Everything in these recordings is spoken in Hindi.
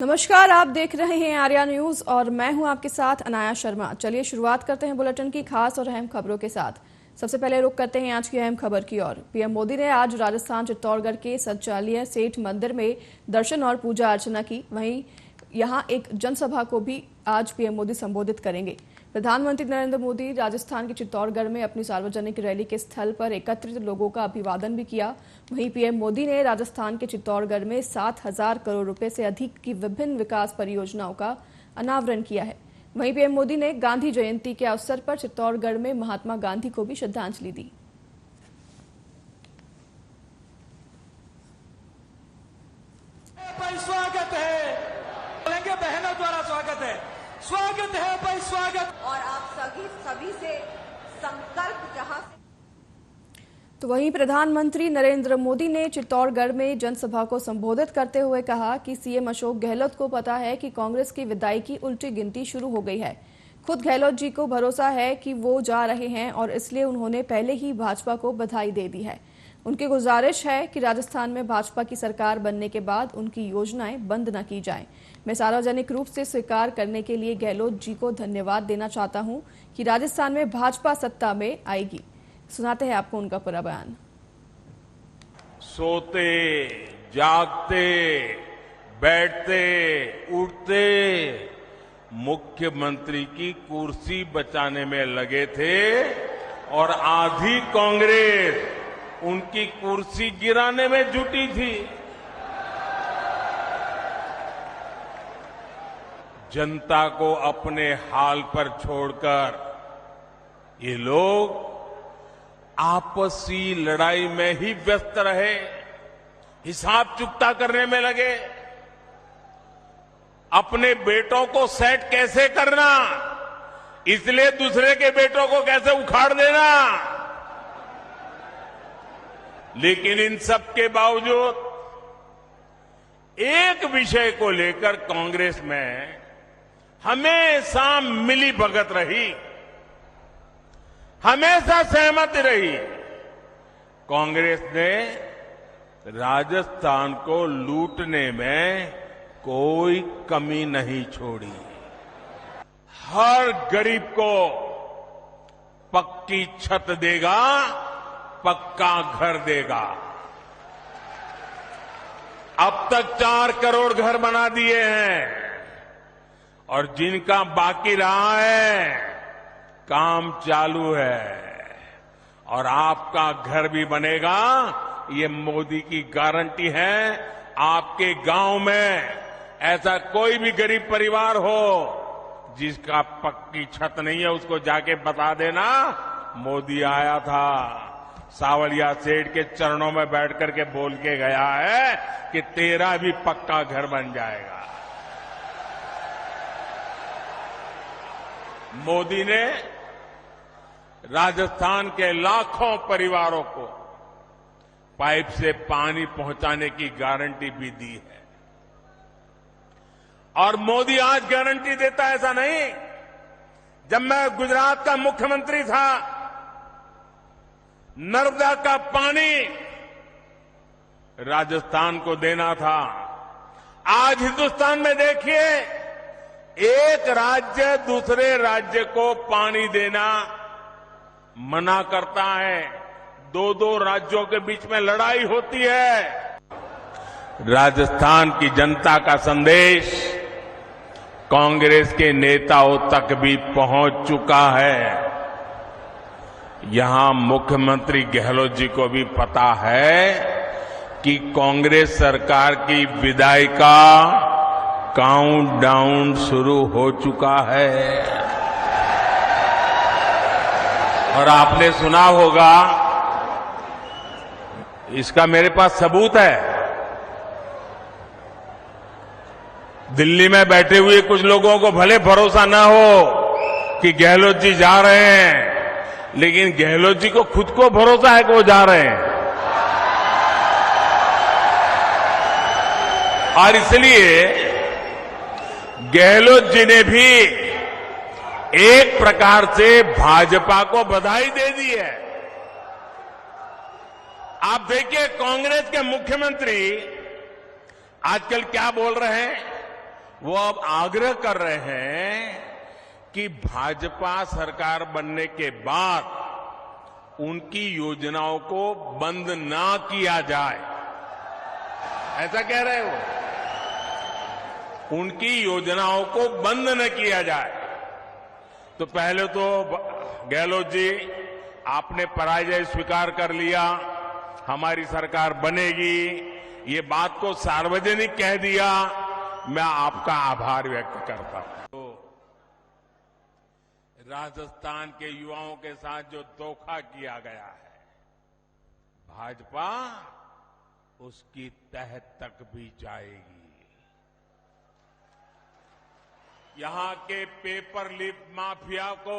नमस्कार, आप देख रहे हैं आर्या न्यूज और मैं हूं आपके साथ अनाया शर्मा। चलिए शुरुआत करते हैं बुलेटिन की खास और अहम खबरों के साथ। सबसे पहले रुख करते हैं आज की अहम खबर की ओर। पीएम मोदी ने आज राजस्थान चित्तौड़गढ़ के संचालिया सेठ मंदिर में दर्शन और पूजा अर्चना की। वहीं यहां एक जनसभा को भी आज पीएम मोदी संबोधित करेंगे। प्रधानमंत्री नरेंद्र मोदी राजस्थान के चित्तौड़गढ़ में अपनी सार्वजनिक रैली के स्थल पर एकत्रित लोगों का अभिवादन भी किया। वहीं पीएम मोदी ने राजस्थान के चित्तौड़गढ़ में 7,000 करोड़ रुपए से अधिक की विभिन्न विकास परियोजनाओं का अनावरण किया है। वहीं पीएम मोदी ने गांधी जयंती के अवसर पर चित्तौड़गढ़ में महात्मा गांधी को भी श्रद्धांजलि दी। स्वागत है, बहनों द्वारा स्वागत है, स्वागत है भाई, स्वागत। और आप सभी से संकल्प जहां से। तो वहीं प्रधानमंत्री नरेंद्र मोदी ने चित्तौड़गढ़ में जनसभा को संबोधित करते हुए कहा कि सीएम अशोक गहलोत को पता है कि कांग्रेस की विदाई की उल्टी गिनती शुरू हो गई है। खुद गहलोत जी को भरोसा है कि वो जा रहे हैं और इसलिए उन्होंने पहले ही भाजपा को बधाई दे दी है। उनकी गुजारिश है कि राजस्थान में भाजपा की सरकार बनने के बाद उनकी योजनाएं बंद न की जाएं। मैं सार्वजनिक रूप से स्वीकार करने के लिए गहलोत जी को धन्यवाद देना चाहता हूं कि राजस्थान में भाजपा सत्ता में आएगी। सुनाते हैं आपको उनका पूरा बयान। सोते जागते बैठते उठते मुख्यमंत्री की कुर्सी बचाने में लगे थे और आधी कांग्रेस उनकी कुर्सी गिराने में जुटी थी। जनता को अपने हाल पर छोड़कर ये लोग आपसी लड़ाई में ही व्यस्त रहे, हिसाब चुकता करने में लगे। अपने बेटों को सेट कैसे करना, इसलिए दूसरे के बेटों को कैसे उखाड़ देना। लेकिन इन सब के बावजूद एक विषय को लेकर कांग्रेस में हमेशा मिली भगत रही, हमेशा सहमति रही। कांग्रेस ने राजस्थान को लूटने में कोई कमी नहीं छोड़ी। हर गरीब को पक्की छत देगा, पक्का घर देगा। अब तक 4 करोड़ घर बना दिए हैं और जिनका बाकी रहा है काम चालू है और आपका घर भी बनेगा, ये मोदी की गारंटी है। आपके गांव में ऐसा कोई भी गरीब परिवार हो जिसका पक्की छत नहीं है, उसको जाके बता देना मोदी आया था, सावलिया सेठ के चरणों में बैठ करके बोल के गया है कि तेरा भी पक्का घर बन जाएगा। मोदी ने राजस्थान के लाखों परिवारों को पाइप से पानी पहुंचाने की गारंटी भी दी है। और मोदी आज गारंटी देता है ऐसा नहीं। जब मैं गुजरात का मुख्यमंत्री था, नर्मदा का पानी राजस्थान को देना था। आज हिंदुस्तान में देखिए, एक राज्य दूसरे राज्य को पानी देना मना करता है, 2-2 राज्यों के बीच में लड़ाई होती है। राजस्थान की जनता का संदेश कांग्रेस के नेताओं तक भी पहुंच चुका है। यहां मुख्यमंत्री गहलोत जी को भी पता है कि कांग्रेस सरकार की विदाई का काउंटडाउन शुरू हो चुका है। और आपने सुना होगा, इसका मेरे पास सबूत है। दिल्ली में बैठे हुए कुछ लोगों को भले भरोसा ना हो कि गहलोत जी जा रहे हैं, लेकिन गहलोत जी को खुद को भरोसा है कि वो जा रहे हैं। और इसलिए गहलोत जी ने भी एक प्रकार से भाजपा को बधाई दे दी है। आप देखिए, कांग्रेस के मुख्यमंत्री आजकल क्या बोल रहे हैं वो अब आग्रह कर रहे हैं कि भाजपा सरकार बनने के बाद उनकी योजनाओं को बंद ना किया जाए, ऐसा कह रहे हो। उनकी योजनाओं को बंद न किया जाए। तो पहले तो गहलोत जी आपने पराजय स्वीकार कर लिया, हमारी सरकार बनेगी, ये बात को सार्वजनिक कह दिया, मैं आपका आभार व्यक्त करता हूं। तो राजस्थान के युवाओं के साथ जो धोखा किया गया है, भाजपा उसकी तह तक भी जाएगी। यहां के पेपर लीक माफिया को,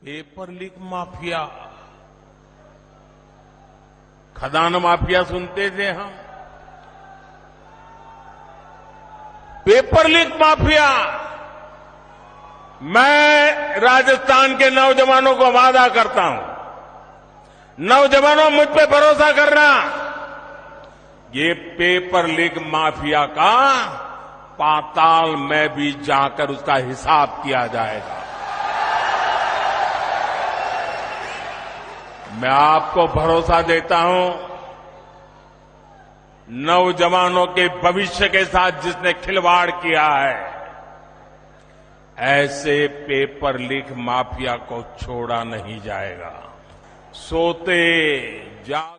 पेपर लीक माफिया, खदान माफिया सुनते थे हम, पेपर लीक माफिया। मैं राजस्थान के नौजवानों को वादा करता हूं, नौजवानों मुझ पे भरोसा करना, ये पेपर लीक माफिया का पाताल में भी जाकर उसका हिसाब किया जाएगा। मैं आपको भरोसा देता हूं, नौजवानों के भविष्य के साथ जिसने खिलवाड़ किया है, ऐसे पेपर लीक माफिया को छोड़ा नहीं जाएगा। सोते जाग।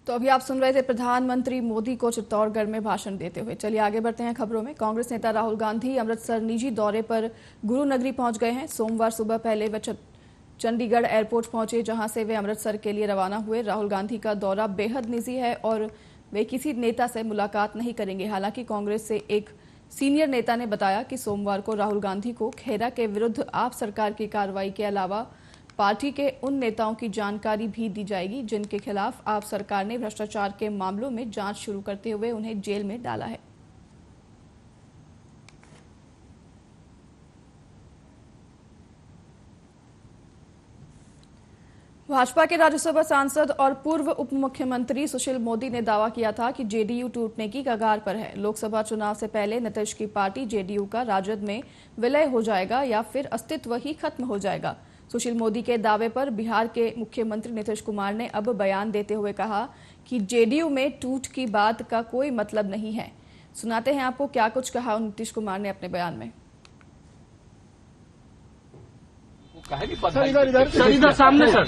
तो अभी आप सुन रहे थे प्रधानमंत्री मोदी को चित्तौड़गढ़ में भाषण देते हुए। चलिए आगे बढ़ते हैं खबरों में। कांग्रेस नेता राहुल गांधी अमृतसर निजी दौरे पर गुरु नगरी पहुंच गए हैं। सोमवार सुबह पहले वे चंडीगढ़ एयरपोर्ट पहुंचे, जहां से वे अमृतसर के लिए रवाना हुए। राहुल गांधी का दौरा बेहद निजी है और वे किसी नेता से मुलाकात नहीं करेंगे। हालांकि कांग्रेस से एक सीनियर नेता ने बताया कि सोमवार को राहुल गांधी को खेरा के विरुद्ध आप सरकार की कार्रवाई के अलावा पार्टी के उन नेताओं की जानकारी भी दी जाएगी जिनके खिलाफ आप सरकार ने भ्रष्टाचार के मामलों में जांच शुरू करते हुए उन्हें जेल में डाला है। भाजपा के राज्यसभा सांसद और पूर्व उप मुख्यमंत्री सुशील मोदी ने दावा किया था कि जेडीयू टूटने की कगार पर है। लोकसभा चुनाव से पहले नीतीश की पार्टी जेडीयू का राजद में विलय हो जाएगा या फिर अस्तित्व ही खत्म हो जाएगा। सुशील मोदी के दावे पर बिहार के मुख्यमंत्री नीतीश कुमार ने अब बयान देते हुए कहा कि जेडीयू में टूट की बात का कोई मतलब नहीं है। सुनाते हैं आपको क्या कुछ कहा नीतीश कुमार ने अपने बयान में। इधर सामने सर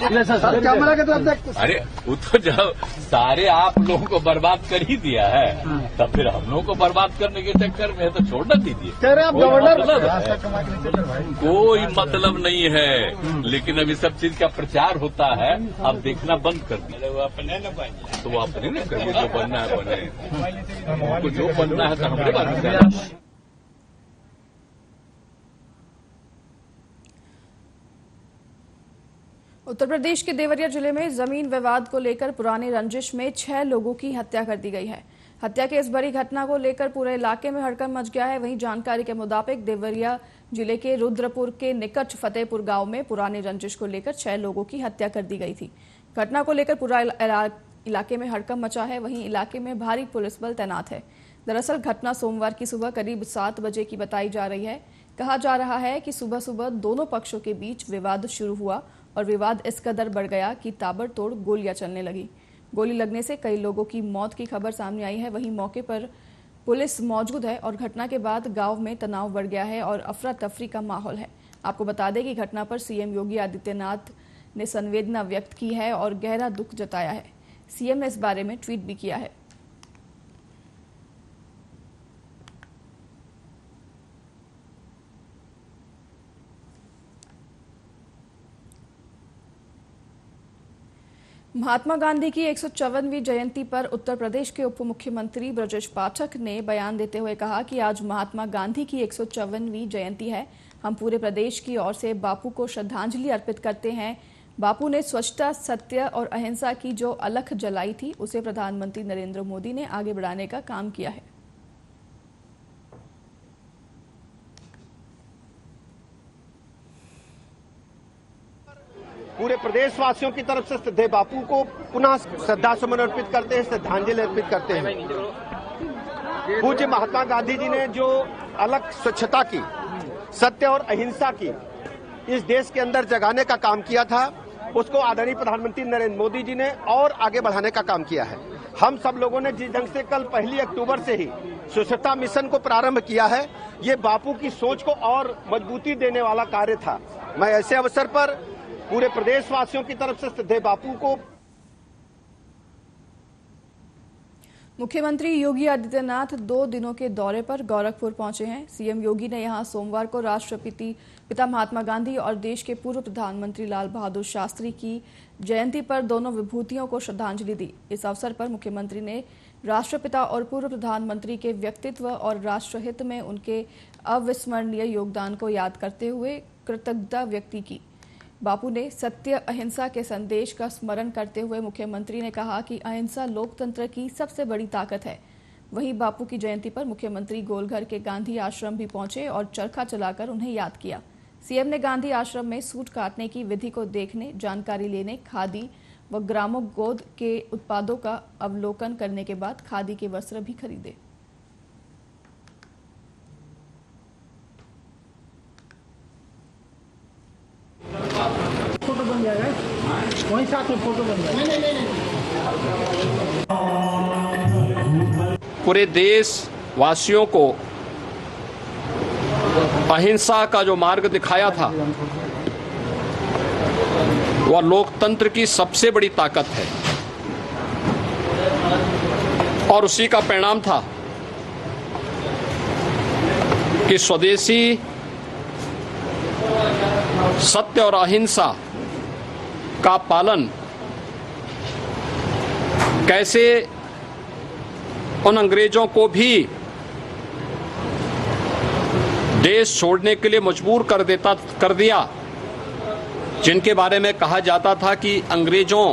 कैमरा के तरफ। अरे वो तो जब सारे आप लोगों को बर्बाद कर ही दिया है, तब फिर हम लोगों को बर्बाद करने के चक्कर में तो छोड़ना दीजिए। कोई मतलब नहीं है, लेकिन अभी सब चीज का प्रचार होता है, अब देखना बंद कर दिया। वो अपने न बन तो वो अपने न करिए, जो बनना है बने, जो बनना है तो हमारे बात। उत्तर प्रदेश के देवरिया जिले में जमीन विवाद को लेकर पुरानी रंजिश में 6 लोगों की हत्या कर दी गई है। हत्या के इस बड़ी घटना को लेकर पूरे इलाके में हड़कंप मच गया है। वहीं जानकारी के मुताबिक देवरिया जिले के रुद्रपुर के निकट फतेहपुर गांव में पुरानी रंजिश को लेकर 6 लोगों की हत्या कर दी गई थी। घटना को लेकर पूरा इलाके में हड़कंप मचा है। वहीं इलाके में भारी पुलिस बल तैनात है। दरअसल घटना सोमवार की सुबह करीब 7 बजे की बताई जा रही है। कहा जा रहा है कि सुबह सुबह दोनों पक्षों के बीच विवाद शुरू हुआ और विवाद इस कदर बढ़ गया कि ताबड़तोड़ गोलियां चलने लगी। गोली लगने से कई लोगों की मौत की खबर सामने आई है। वहीं मौके पर पुलिस मौजूद है और घटना के बाद गांव में तनाव बढ़ गया है और अफरा तफरी का माहौल है। आपको बता दें कि घटना पर सीएम योगी आदित्यनाथ ने संवेदना व्यक्त की है और गहरा दुख जताया है। सीएम ने इस बारे में ट्वीट भी किया है। महात्मा गांधी की 154वीं जयंती पर उत्तर प्रदेश के उप मुख्यमंत्री ब्रजेश पाठक ने बयान देते हुए कहा कि आज महात्मा गांधी की 154वीं जयंती है। हम पूरे प्रदेश की ओर से बापू को श्रद्धांजलि अर्पित करते हैं। बापू ने स्वच्छता, सत्य और अहिंसा की जो अलख जलाई थी, उसे प्रधानमंत्री नरेंद्र मोदी ने आगे बढ़ाने का काम किया है। पूरे प्रदेशवासियों की तरफ से श्रद्धेय बापू को पुनः श्रद्धा सुमन अर्पित करते हैं, श्रद्धांजलि अर्पित करते हैं। पूज्य महात्मा गांधी जी ने जो अलग स्वच्छता की, सत्य और अहिंसा की इस देश के अंदर जगाने का काम किया था, उसको आदरणीय प्रधानमंत्री नरेंद्र मोदी जी ने और आगे बढ़ाने का काम किया है। हम सब लोगों ने जिस ढंग से कल 1 अक्टूबर से ही स्वच्छता मिशन को प्रारंभ किया है, ये बापू की सोच को और मजबूती देने वाला कार्य था। मैं ऐसे अवसर पर पूरे प्रदेशवासियों की तरफ से श्रद्धेय बापू को। मुख्यमंत्री योगी आदित्यनाथ 2 दिनों के दौरे पर गोरखपुर पहुंचे हैं। सीएम योगी ने यहां सोमवार को राष्ट्रपिता पिता महात्मा गांधी और देश के पूर्व प्रधानमंत्री लाल बहादुर शास्त्री की जयंती पर दोनों विभूतियों को श्रद्धांजलि दी। इस अवसर पर मुख्यमंत्री ने राष्ट्रपिता और पूर्व प्रधानमंत्री के व्यक्तित्व और राष्ट्रहित में उनके अविस्मरणीय योगदान को याद करते हुए कृतज्ञता व्यक्त की। बापू ने सत्य अहिंसा के संदेश का स्मरण करते हुए मुख्यमंत्री ने कहा कि अहिंसा लोकतंत्र की सबसे बड़ी ताकत है। वहीं बापू की जयंती पर मुख्यमंत्री गोलघर के गांधी आश्रम भी पहुंचे और चरखा चलाकर उन्हें याद किया। सीएम ने गांधी आश्रम में सूट काटने की विधि को देखने, जानकारी लेने, खादी व ग्रामोद्योग के उत्पादों का अवलोकन करने के बाद खादी के वस्त्र भी खरीदे। फोटो बन जाएगा, वहीं साथ में फोटो बन जाएगा। पूरे देश वासियों को अहिंसा का जो मार्ग दिखाया था, वह लोकतंत्र की सबसे बड़ी ताकत है और उसी का परिणाम था कि स्वदेशी सत्य और अहिंसा का पालन कैसे उन अंग्रेजों को भी देश छोड़ने के लिए मजबूर कर दिया, जिनके बारे में कहा जाता था कि अंग्रेजों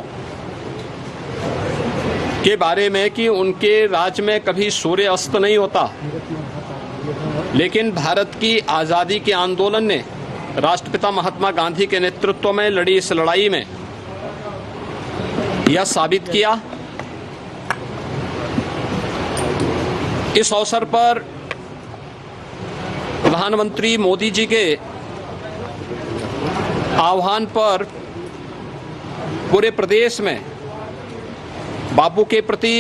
के बारे में कि उनके राज में कभी सूर्य अस्त नहीं होता। लेकिन भारत की आज़ादी के आंदोलन ने राष्ट्रपिता महात्मा गांधी के नेतृत्व में लड़ी इस लड़ाई में यह साबित किया। इस अवसर पर प्रधानमंत्री मोदी जी के आह्वान पर पूरे प्रदेश में बापू के प्रति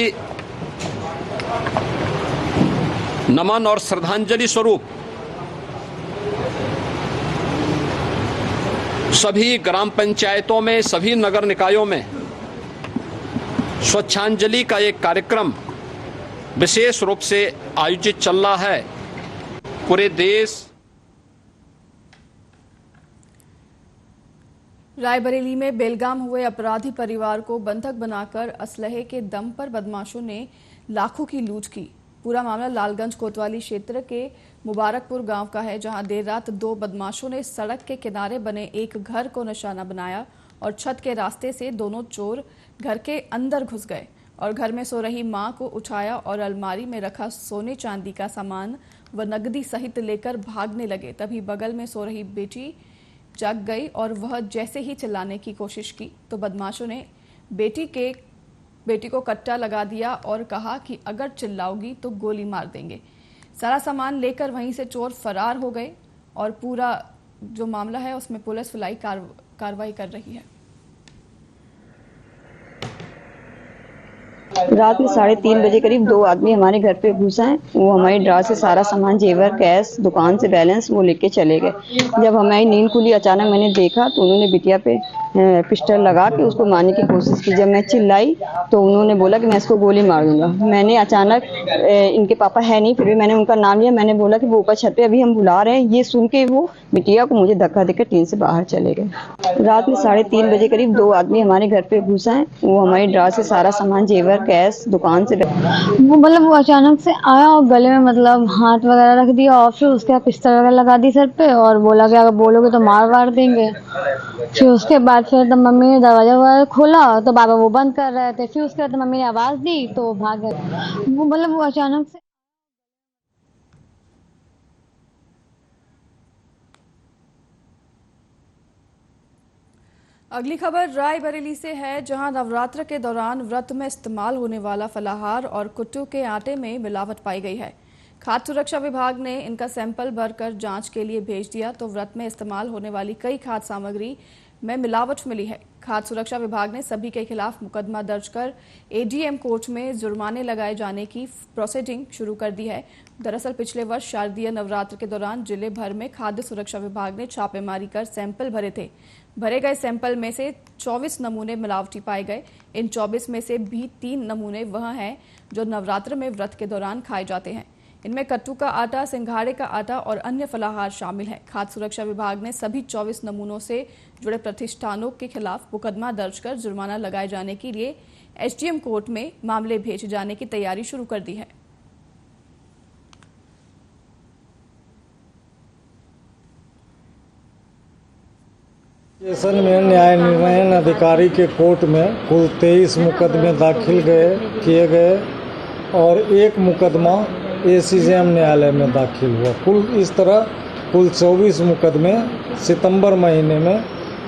नमन और श्रद्धांजलि स्वरूप सभी ग्राम पंचायतों में, सभी नगर निकायों में स्वच्छांजलि का एक कार्यक्रम विशेष रूप से आयोजित चल रहा है। पूरे देश। रायबरेली में बेलगाम हुए अपराधी परिवार को बंधक बनाकर असलहे के दम पर बदमाशों ने लाखों की लूट की। पूरा मामला लालगंज कोतवाली क्षेत्र के मुबारकपुर गांव का है, जहां देर रात 2 बदमाशों ने सड़क के किनारे बने एक घर को निशाना बनाया और छत के रास्ते से दोनों चोर घर के अंदर घुस गए और घर में सो रही मां को उठाया और अलमारी में रखा सोने चांदी का सामान व नकदी सहित लेकर भागने लगे। तभी बगल में सो रही बेटी जाग गई और वह जैसे ही चिल्लाने की कोशिश की तो बदमाशों ने बेटी को कट्टा लगा दिया और कहा कि अगर चिल्लाओगी तो गोली मार देंगे। सारा सामान लेकर वहीं से चोर फरार हो गए और पूरा जो मामला है उसमें पुलिस फिलहाल कार्रवाई कर रही है। रात में 3:30 बजे करीब 2 आदमी हमारे घर पे घुस आए। वो हमारी ड्रा से सारा सामान, जेवर, कैश, दुकान से बैलेंस वो लेके चले गए। जब हमारी नींद खुली, अचानक मैंने देखा तो उन्होंने बिटिया पे पिस्टल लगा के उसको मारने की कोशिश की। जब मैं चिल्लाई तो उन्होंने बोला कि मैं इसको गोली मार दूंगा। मैंने अचानक, इनके पापा है नहीं, फिर भी मैंने उनका नाम लिया। मैंने बोला कि वो ऊपर छत पे अभी हम बुला रहे हैं। ये सुन के वो बिटिया को मुझे धक्का देकर टीन से बाहर चले गए। रात में 3:30 बजे करीब 2 आदमी हमारे घर पे घुस आए। वो हमारी ड्रा से सारा सामान, जेवर, कैश, दुकान से वो अचानक से आया और गले में हाथ वगैरह रख दिया और फिर उसके बाद पिस्टल वगैरह लगा दी सर पे और बोला कि अगर बोलोगे तो मार वार देंगे। फिर उसके बाद फिर मम्मी ने दरवाजा वगैरह खोला तो बाबा वो बंद कर रहे थे। फिर उसके बाद मम्मी ने आवाज दी तो वो भाग गए। वो अचानक से। अगली खबर रायबरेली से है, जहां नवरात्र के दौरान व्रत में इस्तेमाल होने वाला फलाहार और कुट्टू के आटे में मिलावट पाई गई है। खाद्य सुरक्षा विभाग ने इनका सैंपल भरकर जांच के लिए भेज दिया तो व्रत में इस्तेमाल होने वाली कई खाद्य सामग्री में मिलावट मिली है। खाद्य सुरक्षा विभाग ने सभी के खिलाफ मुकदमा दर्ज कर एडीएम कोर्ट में जुर्माने लगाए जाने की प्रोसीडिंग शुरू कर दी है। दरअसल पिछले वर्ष शारदीय नवरात्र के दौरान जिले भर में खाद्य सुरक्षा विभाग ने छापेमारी कर सैंपल भरे थे। भरे गए सैंपल में से 24 नमूने मिलावटी पाए गए। इन 24 में से भी 3 नमूने वह हैं जो नवरात्र में व्रत के दौरान खाए जाते हैं। इनमें कट्टू का आटा, सिंघाड़े का आटा और अन्य फलाहार शामिल है। खाद्य सुरक्षा विभाग ने सभी 24 नमूनों से जुड़े प्रतिष्ठानों के खिलाफ मुकदमा दर्ज कर जुर्माना लगाए जाने के लिए एसडीएम कोर्ट में मामले भेजे जाने की तैयारी शुरू कर दी है। में न्याय निर्णयन अधिकारी के कोर्ट में कुल 23 मुकदमे दाखिल किए गए और एक मुकदमा एसीजेएम न्यायालय में दाखिल हुआ। इस तरह कुल 24 मुकदमे सितंबर महीने में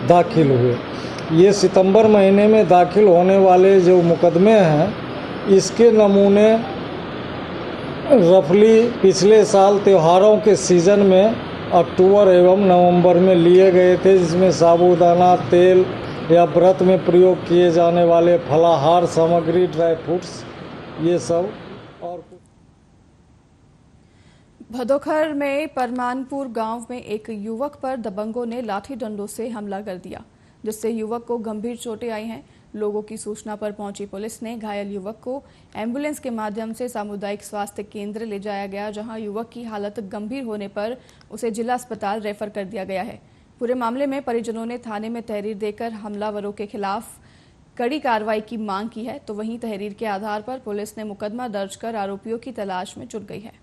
दाखिल हुए। ये सितंबर महीने में दाखिल होने वाले जो मुकदमे हैं, इसके नमूने रफली पिछले साल त्योहारों के सीजन में अक्टूबर एवं नवंबर में लिए गए थे, जिसमें साबूदाना तेल या व्रत में प्रयोग किए जाने वाले फलाहार सामग्री, ड्राई फ्रूट्स, ये सब। और भदोखर में परमानपुर गांव में एक युवक पर दबंगों ने लाठी डंडों से हमला कर दिया, जिससे युवक को गंभीर चोटें आई हैं। लोगों की सूचना पर पहुंची पुलिस ने घायल युवक को एम्बुलेंस के माध्यम से सामुदायिक स्वास्थ्य केंद्र ले जाया गया, जहां युवक की हालत गंभीर होने पर उसे जिला अस्पताल रेफर कर दिया गया है। पूरे मामले में परिजनों ने थाने में तहरीर देकर हमलावरों के खिलाफ कड़ी कार्रवाई की मांग की है, तो वहीं तहरीर के आधार पर पुलिस ने मुकदमा दर्ज कर आरोपियों की तलाश में जुट गई है।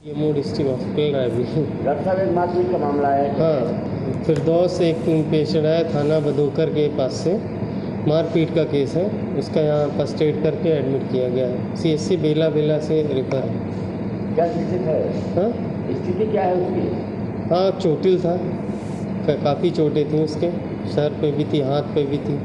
ये मूड डिस्ट्रिक्ट हॉस्पिटल है अभी। डॉक्टर साहब, एक मारपीट का मामला है। हाँ, फिरदौस एक पेशेंट है थाना भदोकर के पास से, मारपीट का केस है। उसका यहाँ फर्स्ट एड करके एडमिट किया गया है। सीएससी बेला से रेफर है। क्या स्थिति है? हाँ, स्थिति क्या है उसकी? हाँ, चोटिल था, काफ़ी चोटें थी उसके, सर पे भी थी, हाथ पे भी थी।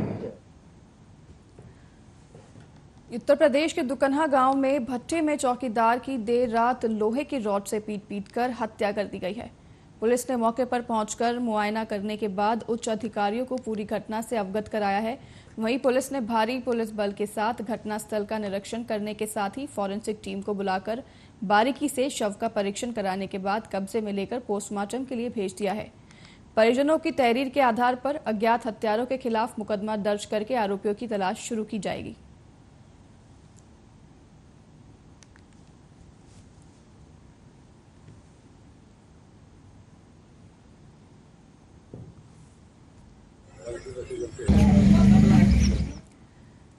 उत्तर प्रदेश के दुकन्हा गांव में भट्टे में चौकीदार की देर रात लोहे की रॉड से पीट कर हत्या कर दी गई है। पुलिस ने मौके पर पहुंचकर मुआयना करने के बाद उच्च अधिकारियों को पूरी घटना से अवगत कराया है। वहीं पुलिस ने भारी पुलिस बल के साथ घटनास्थल का निरीक्षण करने के साथ ही फॉरेंसिक टीम को बुलाकर बारीकी से शव का परीक्षण कराने के बाद कब्जे में लेकर पोस्टमार्टम के लिए भेज दिया है। परिजनों की तहरीर के आधार पर अज्ञात हत्यारों के खिलाफ मुकदमा दर्ज करके आरोपियों की तलाश शुरू की जाएगी।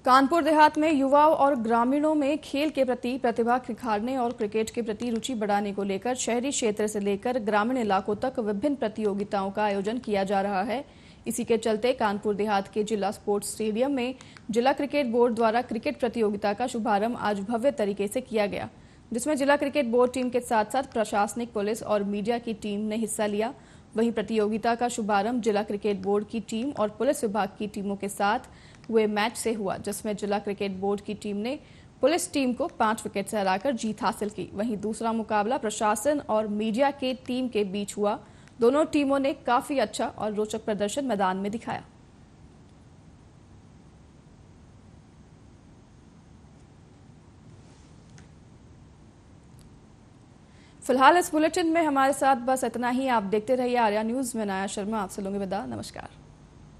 कानपुर देहात में युवाओं और ग्रामीणों में खेल के प्रति प्रतिभा निखारने और क्रिकेट के प्रति रुचि बढ़ाने को लेकर शहरी क्षेत्र से लेकर ग्रामीण इलाकों तक विभिन्न प्रतियोगिताओं का आयोजन किया जा रहा है। इसी के चलते कानपुर देहात के जिला स्पोर्ट्स स्टेडियम में जिला क्रिकेट बोर्ड द्वारा क्रिकेट प्रतियोगिता का शुभारंभ आज भव्य तरीके से किया गया, जिसमें जिला क्रिकेट बोर्ड टीम के साथ साथ प्रशासनिक, पुलिस और मीडिया की टीम ने हिस्सा लिया। वहीं प्रतियोगिता का शुभारंभ जिला क्रिकेट बोर्ड की टीम और पुलिस विभाग की टीमों के साथ हुए मैच से हुआ, जिसमें जिला क्रिकेट बोर्ड की टीम ने पुलिस टीम को 5 विकेट से हराकर जीत हासिल की। वहीं दूसरा मुकाबला प्रशासन और मीडिया के टीम के बीच हुआ। दोनों टीमों ने काफी अच्छा और रोचक प्रदर्शन मैदान में दिखाया। फिलहाल इस बुलेटिन में हमारे साथ बस इतना ही। आप देखते रहिए आर्या न्यूज में। अनाया शर्मा आपसे लूंगी विदा। नमस्कार।